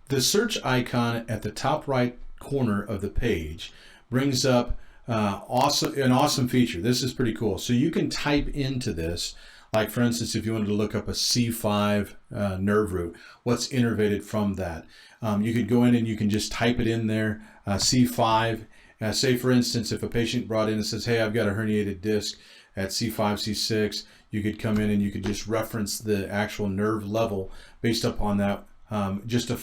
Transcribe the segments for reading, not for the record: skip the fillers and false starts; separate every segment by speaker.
Speaker 1: The search icon at the top right corner of the page brings up an awesome feature. This is pretty cool. So you can type into this, like for instance, if you wanted to look up a C5 nerve root, what's innervated from that. You could go in and you can just type it in there, C5. Say for instance, if a patient brought in and says, hey, I've got a herniated disc at C5, C6, you could come in and you could just reference the actual nerve level based upon that. Just to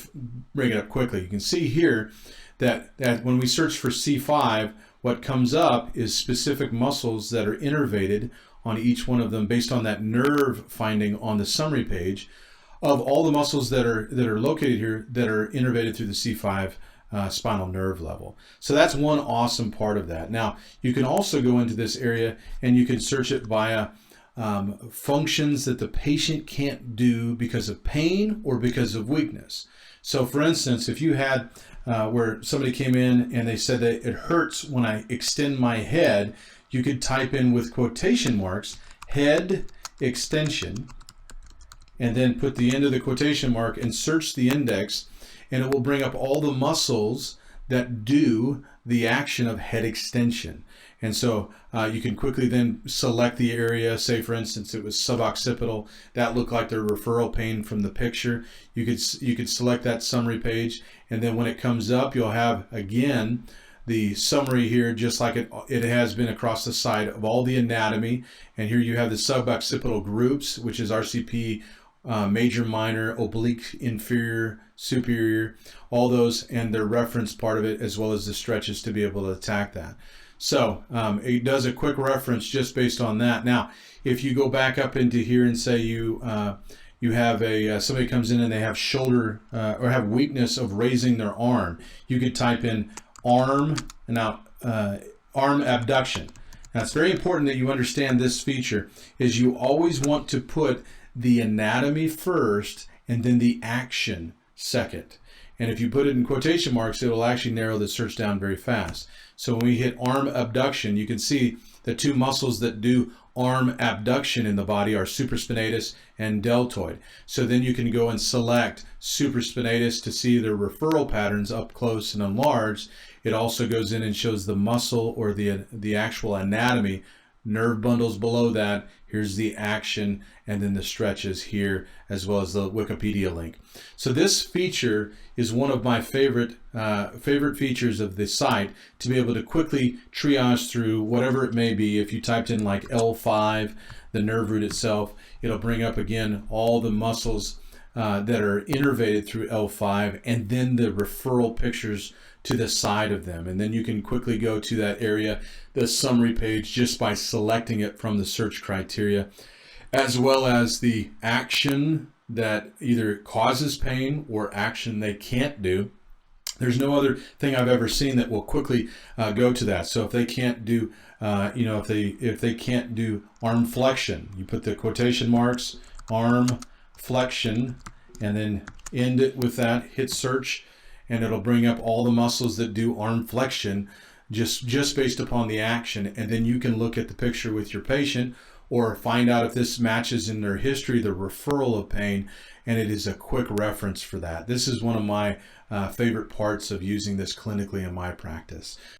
Speaker 1: bring it up quickly, you can see here that when we search for C5, what comes up is specific muscles that are innervated on each one of them based on that nerve finding on the summary page of all the muscles that are located here that are innervated through the C5 spinal nerve level. So that's one awesome part of that. Now, you can also go into this area and you can search it via functions that the patient can't do because of pain or because of weakness. So for instance, if you had where somebody came in and they said that it hurts when I extend my head, you could type in with quotation marks, head extension, and then put the end of the quotation mark and search the index, and it will bring up all the muscles that do the action of head extension. And so you can quickly then select the area. Say for instance it was suboccipital, that looked like the referral pain from the picture. You could select that summary page, and then when it comes up you'll have again the summary here, just like it has been across the side of all the anatomy. And here you have the suboccipital groups, which is RCP, major, minor, oblique, inferior, superior, all those, and their reference part of it, as well as the stretches to be able to attack that. So it does a quick reference just based on that. Now, if you go back up into here and say you have somebody comes in and they have shoulder or have weakness of raising their arm, you could type in arm, and now arm abduction. Now it's very important that you understand this feature is you always want to put the anatomy first and then the action second. And if you put it in quotation marks, it will actually narrow the search down very fast. So when we hit arm abduction, you can see the two muscles that do arm abduction in the body are supraspinatus and deltoid. So then you can go and select supraspinatus to see the referral patterns up close and enlarged. It also goes in and shows the muscle or the actual anatomy, nerve bundles below that. Here's the action, and then the stretches here, as well as the Wikipedia link. So this feature is one of my favorite features of the site, to be able to quickly triage through whatever it may be. If you typed in like L5, the nerve root itself, it'll bring up again all the muscles that are innervated through L5, and then the referral pictures to the side of them. And then you can quickly go to that area, the summary page, just by selecting it from the search criteria, as well as the action that either causes pain or action they can't do. There's no other thing I've ever seen that will quickly go to that. So if they can't do, if they can't do arm flexion, you put the quotation marks, arm flexion, and then end it with that, hit search, and it'll bring up all the muscles that do arm flexion just based upon the action. And then you can look at the picture with your patient or find out if this matches in their history, the referral of pain, and it is a quick reference for that. This is one of my favorite parts of using this clinically in my practice.